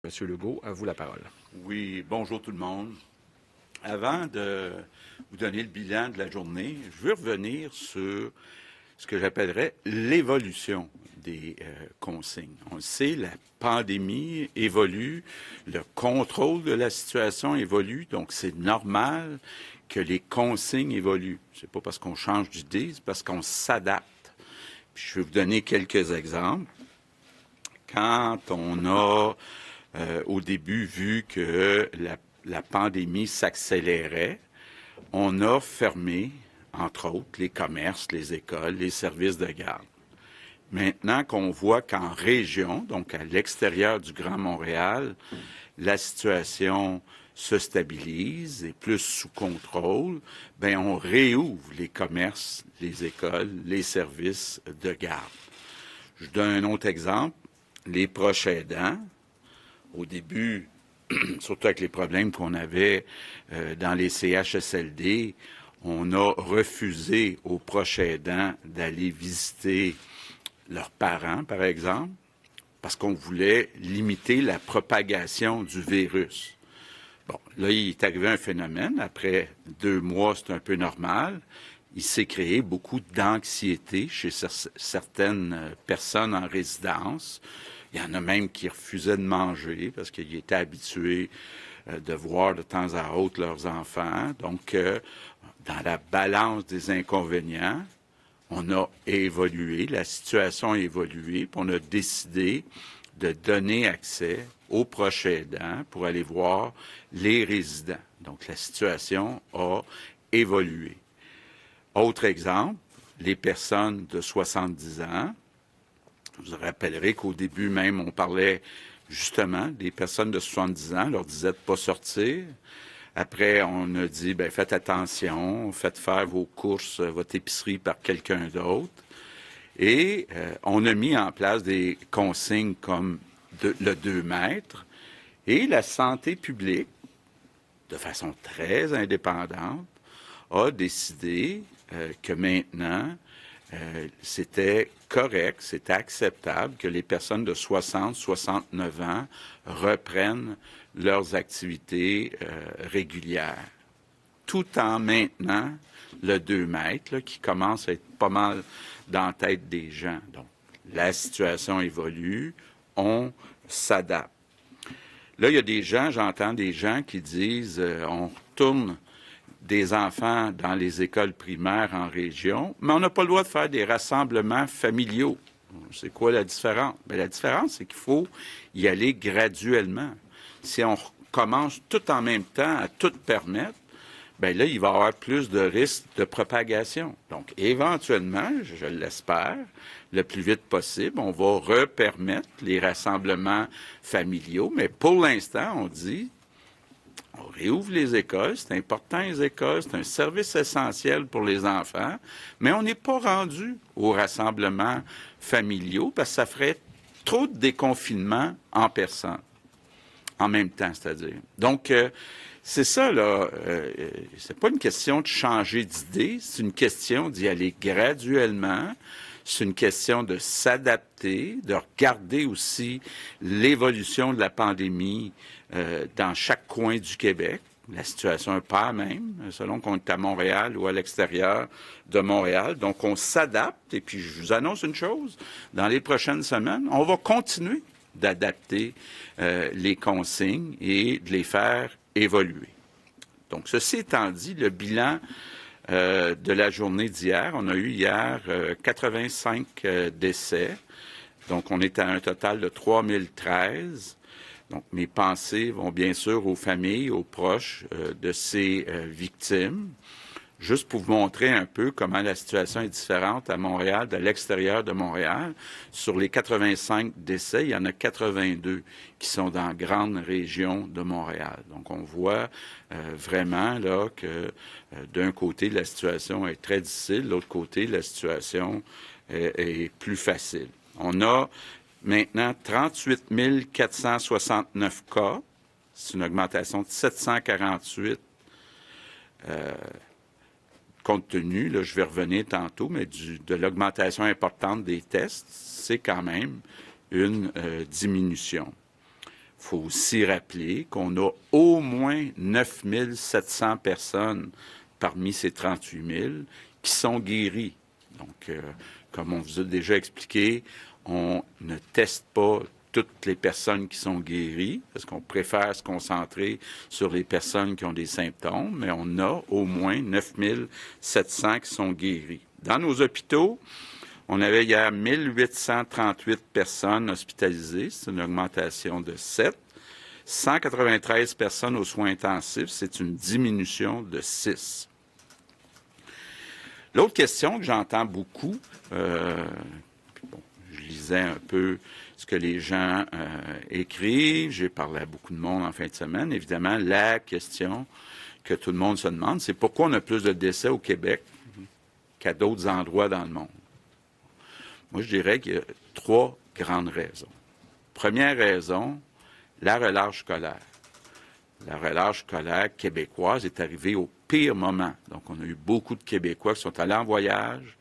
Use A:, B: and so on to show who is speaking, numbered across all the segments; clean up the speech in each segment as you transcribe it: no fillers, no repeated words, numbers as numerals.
A: Monsieur Legault, à vous la parole.
B: Oui, bonjour tout le monde. Avant de vous donner le bilan de la journée, je veux revenir sur ce que j'appellerais l'évolution des consignes. On le sait, la pandémie évolue, le contrôle de la situation évolue, donc c'est normal que les consignes évoluent. C'est pas parce qu'on change d'idée, c'est parce qu'on s'adapte. Puis je vais vous donner quelques exemples. Quand on a au début vu que la pandémie s'accélérait, on a fermé, entre autres, les commerces, les écoles, les services de garde. Maintenant qu'on voit qu'en région, donc à l'extérieur du Grand Montréal, la situation se stabilise, est plus sous contrôle, bien, on réouvre les commerces, les écoles, les services de garde. Je donne un autre exemple. Les proches aidants, au début, surtout avec les problèmes qu'on avait dans les CHSLD, on a refusé aux proches aidants d'aller visiter leurs parents, par exemple, parce qu'on voulait limiter la propagation du virus. Bon, là, il est arrivé un phénomène. Après 2 mois, c'est un peu normal. Il s'est créé beaucoup d'anxiété chez certaines personnes en résidence. Il y en a même qui refusaient de manger parce qu'ils étaient habitués de voir de temps à autre leurs enfants. Donc, dans la balance des inconvénients, on a évolué, la situation a évolué, puis on a décidé de donner accès aux proches aidants pour aller voir les résidents. Donc, la situation a évolué. Autre exemple, les personnes de 70 ans. Je vous rappellerai qu'au début même, on parlait justement des personnes de 70 ans, on leur disait de ne pas sortir. Après, on a dit, bien, faites attention, faites faire vos courses, votre épicerie par quelqu'un d'autre. Et on a mis en place des consignes comme le 2 mètres. Et la santé publique, de façon très indépendante, a décidé que maintenant, c'était correct, c'était acceptable que les personnes de 60, 69 ans reprennent leurs activités régulières, tout en maintenant le 2 mètres, là, qui commence à être pas mal dans la tête des gens. Donc, la situation évolue, on s'adapte. Là, il y a des gens, j'entends des gens qui disent on retourne des enfants dans les écoles primaires en région, mais on n'a pas le droit de faire des rassemblements familiaux. C'est quoi la différence? Bien, la différence, c'est qu'il faut y aller graduellement. Si on commence tout en même temps à tout permettre, bien là, il va y avoir plus de risques de propagation. Donc, éventuellement, je l'espère, le plus vite possible, on va repermettre les rassemblements familiaux, mais pour l'instant, on dit, on réouvre les écoles, c'est important les écoles, c'est un service essentiel pour les enfants, mais on n'est pas rendu aux rassemblements familiaux parce que ça ferait trop de déconfinement en personne, en même temps, c'est-à-dire. Donc, c'est ça, là. C'est pas une question de changer d'idée, c'est une question d'y aller graduellement. C'est une question de s'adapter, de regarder aussi l'évolution de la pandémie dans chaque coin du Québec. La situation n'est pas la même, selon qu'on est à Montréal ou à l'extérieur de Montréal. Donc, on s'adapte. Et puis, je vous annonce une chose, dans les prochaines semaines, on va continuer d'adapter les consignes et de les faire évoluer. Donc, ceci étant dit, le bilan de la journée d'hier, on a eu hier 85 décès. Donc, on est à un total de 3013. Donc, mes pensées vont bien sûr aux familles, aux proches de ces victimes. Juste pour vous montrer un peu comment la situation est différente à Montréal, de l'extérieur de Montréal. Sur les 85 décès, il y en a 82 qui sont dans la grande région de Montréal. Donc, on voit vraiment là que d'un côté, la situation est très difficile, de l'autre côté, la situation est plus facile. On a maintenant 38 469 cas. C'est une augmentation de 748 compte tenu, là, je vais revenir tantôt, mais de l'augmentation importante des tests, c'est quand même une diminution. faut aussi rappeler qu'on a au moins 9 700 personnes parmi ces 38 000 qui sont guéries. Donc, comme on vous a déjà expliqué, on ne teste pas toutes les personnes qui sont guéries, parce qu'on préfère se concentrer sur les personnes qui ont des symptômes, mais on a au moins 9 700 qui sont guéries. Dans nos hôpitaux, on avait hier 1838 personnes hospitalisées, c'est une augmentation de 7. 193 personnes aux soins intensifs, c'est une diminution de 6. L'autre question que j'entends beaucoup, je lisais un peu ce que les gens écrivent, j'ai parlé à beaucoup de monde en fin de semaine. Évidemment, la question que tout le monde se demande, c'est pourquoi on a plus de décès au Québec qu'à d'autres endroits dans le monde. Moi, je dirais qu'il y a 3 grandes raisons. Première raison, la relâche scolaire. La relâche scolaire québécoise est arrivée au pire moment. Donc, on a eu beaucoup de Québécois qui sont allés en voyage,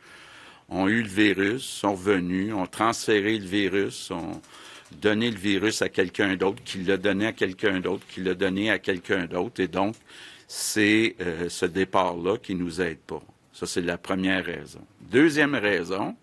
B: ont eu le virus, sont revenus, ont transféré le virus, ont donné le virus à quelqu'un d'autre, qui l'a donné à quelqu'un d'autre, qui l'a donné à quelqu'un d'autre. Et donc, c'est ce départ-là qui ne nous aide pas. Ça, c'est la première raison. Deuxième raison,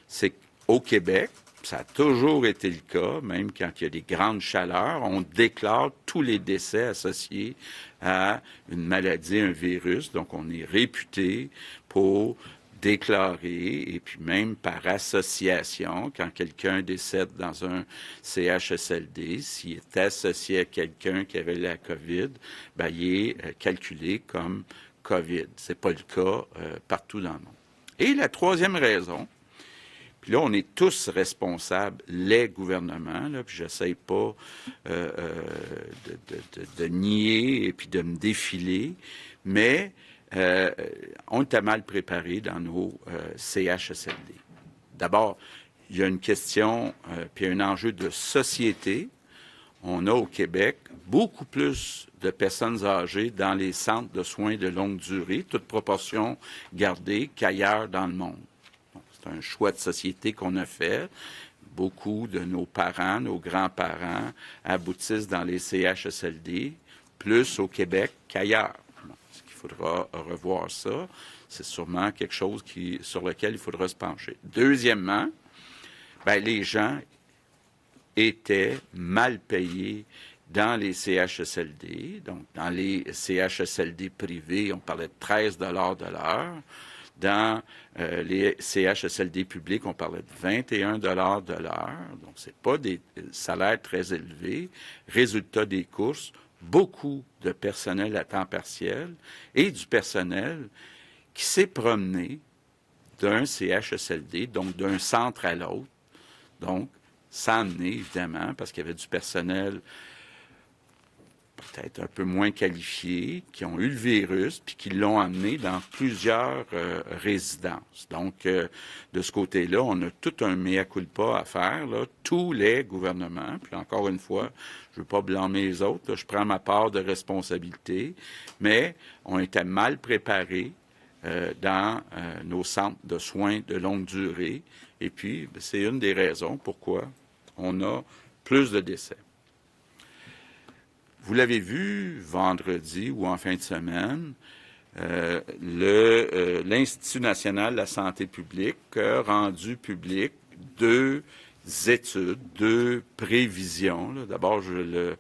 B: c'est qu'au Québec, ça a toujours été le cas, même quand il y a des grandes chaleurs, on déclare tous les décès associés à une maladie, un virus. Donc, on est réputé pour déclarer, et puis même par association, quand quelqu'un décède dans un CHSLD, s'il est associé à quelqu'un qui avait la COVID, ben, il est calculé comme COVID. C'est pas le cas partout dans le monde. Et la troisième raison, puis là, on est tous responsables, les gouvernements, là, puis j'essaye pas de nier et puis de me défiler, mais on était mal préparés dans nos CHSLD. D'abord, il y a une question, puis un enjeu de société. On a au Québec beaucoup plus de personnes âgées dans les centres de soins de longue durée, toute proportion gardée, qu'ailleurs dans le monde. C'est un choix de société qu'on a fait. Beaucoup de nos parents, nos grands-parents aboutissent dans les CHSLD, plus au Québec qu'ailleurs. Bon, est-ce qu'il faudra revoir ça? C'est sûrement quelque chose sur lequel il faudra se pencher. Deuxièmement, ben, les gens étaient mal payés dans les CHSLD. Donc, dans les CHSLD privés, on parlait de 13 $ de l'heure. Dans les CHSLD publics, on parlait de 21 $ de l'heure. Donc, ce n'est pas des salaires très élevés. Résultat des courses, beaucoup de personnel à temps partiel et du personnel qui s'est promené d'un CHSLD, donc d'un centre à l'autre. Donc, sans amener, évidemment, parce qu'il y avait du personnel peut-être un peu moins qualifiés, qui ont eu le virus, puis qui l'ont amené dans plusieurs résidences. Donc, de ce côté-là, on a tout un mea culpa à faire, là, tous les gouvernements, puis encore une fois, je ne veux pas blâmer les autres, là, je prends ma part de responsabilité, mais on était mal préparés dans nos centres de soins de longue durée, et puis, c'est une des raisons pourquoi on a plus de décès. Vous l'avez vu vendredi ou en fin de semaine, l'Institut national de la santé publique a rendu public 2 études, 2 prévisions. D'abord, je le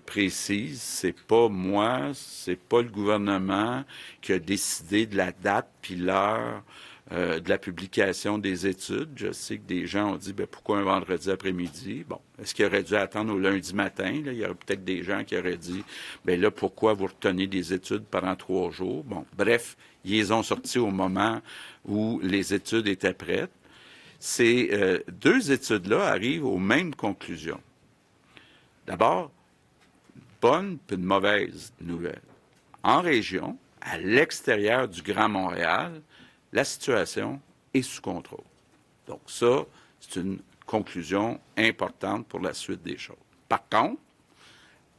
B: précise, c'est pas moi, c'est pas le gouvernement qui a décidé de la date puis l'heure de la publication des études. Je sais que des gens ont dit, pourquoi un vendredi après-midi? Bon, est-ce qu'il aurait dû attendre au lundi matin? Là? Il y aurait peut-être des gens qui auraient dit, là, pourquoi vous retenez des études pendant 3 jours? Bon, bref, ils les ont sortis au moment où les études étaient prêtes. Ces 2 études-là arrivent aux mêmes conclusions. D'abord, bonne puis une mauvaise nouvelle. En région, à l'extérieur du Grand Montréal, la situation est sous contrôle. Donc ça, c'est une conclusion importante pour la suite des choses. Par contre,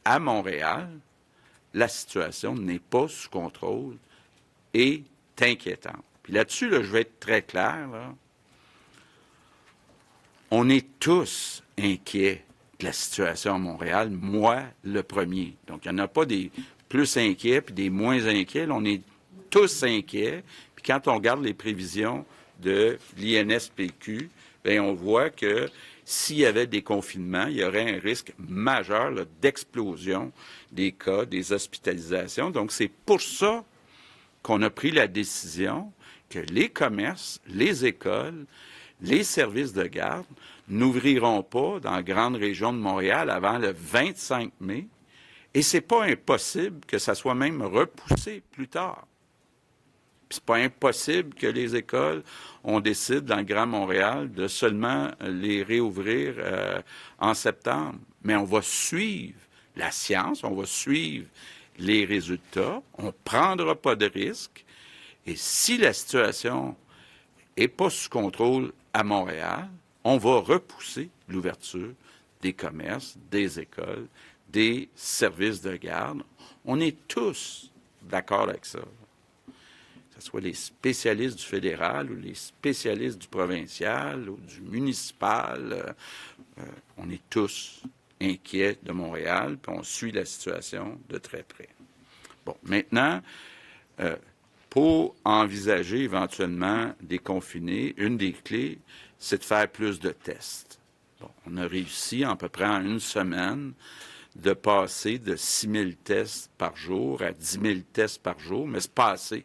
B: à Montréal, la situation n'est pas sous contrôle et est inquiétante. Puis là-dessus, là, je vais être très clair. Là. On est tous inquiets de la situation à Montréal, moi, le premier. Donc, il n'y en a pas des plus inquiets puis des moins inquiets. Là, on est tous inquiets. Puis quand on regarde les prévisions de l'INSPQ, bien, on voit que s'il y avait des confinements, il y aurait un risque majeur là, d'explosion des cas, des hospitalisations. Donc, c'est pour ça qu'on a pris la décision que les commerces, les écoles, les services de garde n'ouvriront pas dans la grande région de Montréal avant le 25 mai. Et c'est pas impossible que ça soit même repoussé plus tard. Puis c'est pas impossible que les écoles, on décide dans le Grand Montréal de seulement les réouvrir en septembre. Mais on va suivre la science, on va suivre les résultats, on ne prendra pas de risques. Et si la situation n'est pas sous contrôle à Montréal, on va repousser l'ouverture des commerces, des écoles, des services de garde. On est tous d'accord avec ça. Que ce soit les spécialistes du fédéral ou les spécialistes du provincial ou du municipal, on est tous inquiets de Montréal, puis on suit la situation de très près. Bon, maintenant, pour envisager éventuellement déconfiner, une des clés, c'est de faire plus de tests. Bon, on a réussi, à peu près en une semaine, de passer de 6 000 tests par jour à 10 000 tests par jour, mais c'est pas assez. Il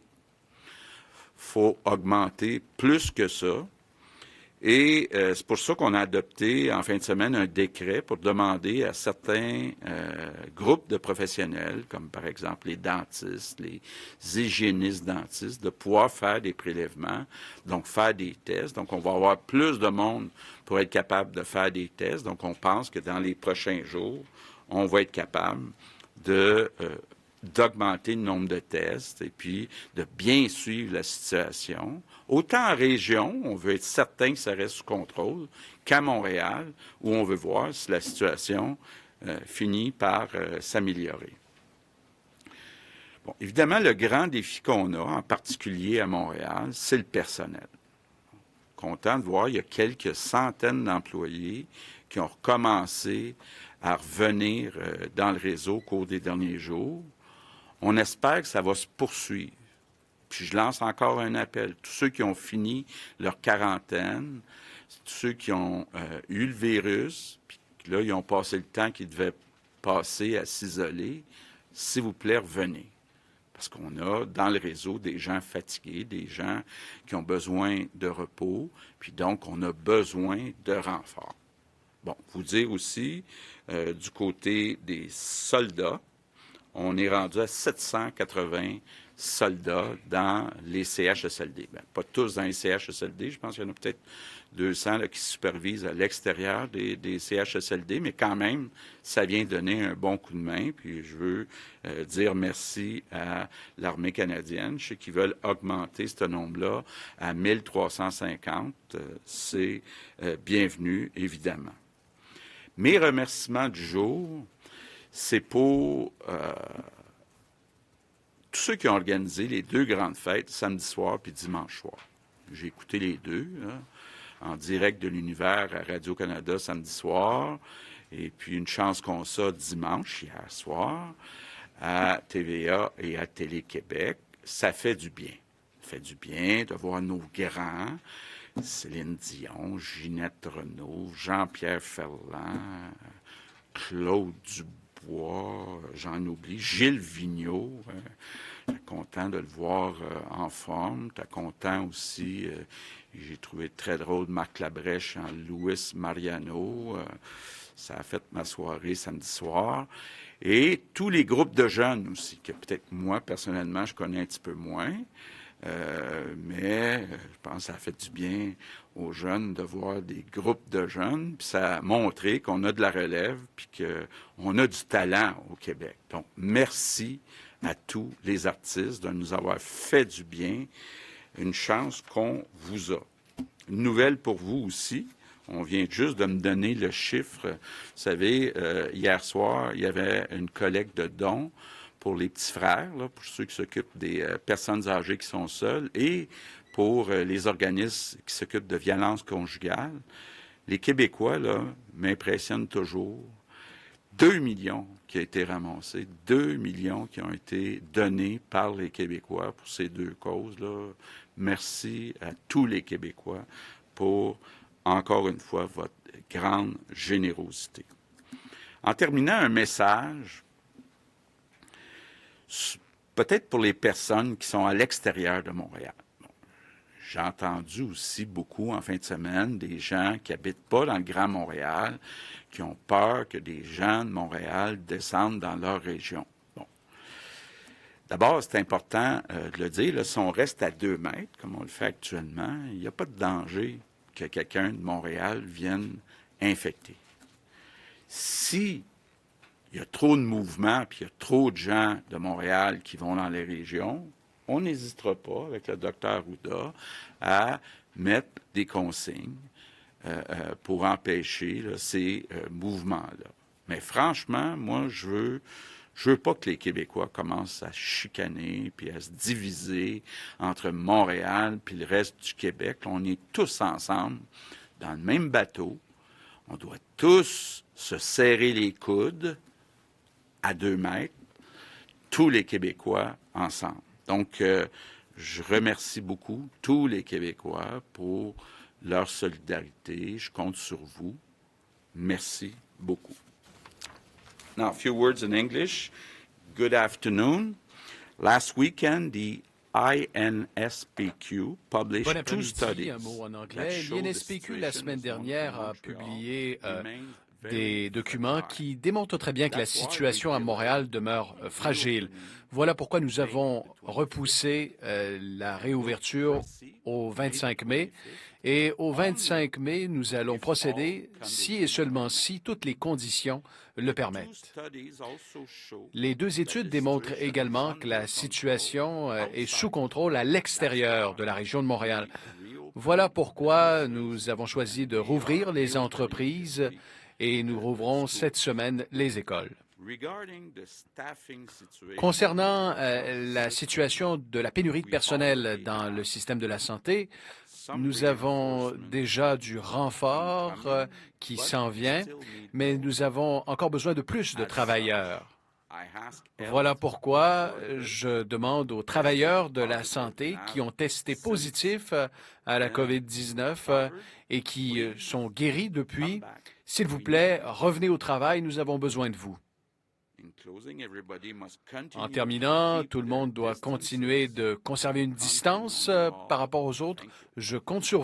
B: faut augmenter plus que ça. Et c'est pour ça qu'on a adopté en fin de semaine un décret pour demander à certains groupes de professionnels, comme par exemple les dentistes, les hygiénistes dentistes, de pouvoir faire des prélèvements, donc faire des tests. Donc on va avoir plus de monde pour être capable de faire des tests. Donc on pense que dans les prochains jours, on va être capable d'augmenter le nombre de tests et puis de bien suivre la situation. Autant en région, on veut être certain que ça reste sous contrôle, qu'à Montréal, où on veut voir si la situation finit par s'améliorer. Bon, évidemment, le grand défi qu'on a, en particulier à Montréal, c'est le personnel. Content de voir, il y a quelques centaines d'employés qui ont recommencé à revenir dans le réseau au cours des derniers jours. On espère que ça va se poursuivre. Puis je lance encore un appel. Tous ceux qui ont fini leur quarantaine, tous ceux qui ont eu le virus, puis là, ils ont passé le temps qu'ils devaient passer à s'isoler, s'il vous plaît, revenez. Parce qu'on a dans le réseau des gens fatigués, des gens qui ont besoin de repos, puis donc on a besoin de renfort. Bon, vous dire aussi, du côté des soldats, on est rendu à 780 soldats dans les CHSLD. Bien, pas tous dans les CHSLD, je pense qu'il y en a peut-être 200 là, qui supervisent à l'extérieur des CHSLD, mais quand même, ça vient donner un bon coup de main. Puis je veux dire merci à l'Armée canadienne. Je sais qu'ils veulent augmenter ce nombre-là à 1350. C'est bienvenu, évidemment. Mes remerciements du jour, c'est pour tous ceux qui ont organisé les deux grandes fêtes, samedi soir puis dimanche soir. J'ai écouté les deux, là, en direct de l'univers à Radio-Canada samedi soir, et puis une chance qu'on ça dimanche, hier soir, à TVA et à Télé-Québec. Ça fait du bien. Ça fait du bien de voir nos grands, Céline Dion, Ginette Renault, Jean-Pierre Ferland, Claude Dubois, j'en oublie, Gilles Vigneault. T'es content de le voir en forme. T'es content aussi, j'ai trouvé très drôle Marc Labrèche en Louis Mariano. Ça a fait ma soirée samedi soir. Et tous les groupes de jeunes aussi, que peut-être moi, personnellement, je connais un petit peu moins. Mais je pense que ça a fait du bien aux jeunes de voir des groupes de jeunes, puis ça a montré qu'on a de la relève, puis qu'on a du talent au Québec. Donc, merci à tous les artistes de nous avoir fait du bien, une chance qu'on vous a. Une nouvelle pour vous aussi. On vient juste de me donner le chiffre. Vous savez, hier soir, il y avait une collecte de dons pour les petits frères, là, pour ceux qui s'occupent des personnes âgées qui sont seules, et pour les organismes qui s'occupent de violences conjugales. Les Québécois, là, m'impressionnent toujours. 2 millions qui ont été ramassés, 2 millions qui ont été donnés par les Québécois pour ces deux causes-là. Merci à tous les Québécois pour, encore une fois, votre grande générosité. En terminant, un message, peut-être pour les personnes qui sont à l'extérieur de Montréal. J'ai entendu aussi beaucoup en fin de semaine des gens qui n'habitent pas dans le Grand Montréal, qui ont peur que des gens de Montréal descendent dans leur région. Bon. D'abord, c'est important de le dire, là, si on reste à 2 mètres, comme on le fait actuellement, il n'y a pas de danger que quelqu'un de Montréal vienne infecter. Si il y a trop de mouvements, puis il y a trop de gens de Montréal qui vont dans les régions, on n'hésitera pas, avec le docteur Arruda, à mettre des consignes pour empêcher là, ces mouvements-là. Mais franchement, moi, je veux pas que les Québécois commencent à chicaner puis à se diviser entre Montréal puis le reste du Québec. On est tous ensemble dans le même bateau. On doit tous se serrer les coudes à 2 mètres, tous les Québécois ensemble. Donc, je remercie beaucoup tous les Québécois pour leur solidarité. Je compte sur vous. Merci beaucoup. Now, a few words in English. Good afternoon. Last weekend, the INSPQ published
A: Bon
B: 2
A: après-midi,
B: studies.
A: un mot en anglais. L'INSPQ, la semaine dernière, a publié des documents qui démontrent très bien que la situation à Montréal demeure fragile. Voilà pourquoi nous avons repoussé la réouverture au 25 mai. Et au 25 mai, nous allons procéder si et seulement si toutes les conditions le permettent. Les 2 études démontrent également que la situation est sous contrôle à l'extérieur de la région de Montréal. Voilà pourquoi nous avons choisi de rouvrir les entreprises et nous rouvrons cette semaine les écoles. Concernant la situation de la pénurie de personnel dans le système de la santé, nous avons déjà du renfort qui s'en vient, mais nous avons encore besoin de plus de travailleurs. Voilà pourquoi je demande aux travailleurs de la santé qui ont testé positif à la COVID-19 et qui sont guéris depuis, s'il vous plaît, revenez au travail, nous avons besoin de vous. En terminant, tout le monde doit continuer de conserver une distance par rapport aux autres. Je compte sur vous.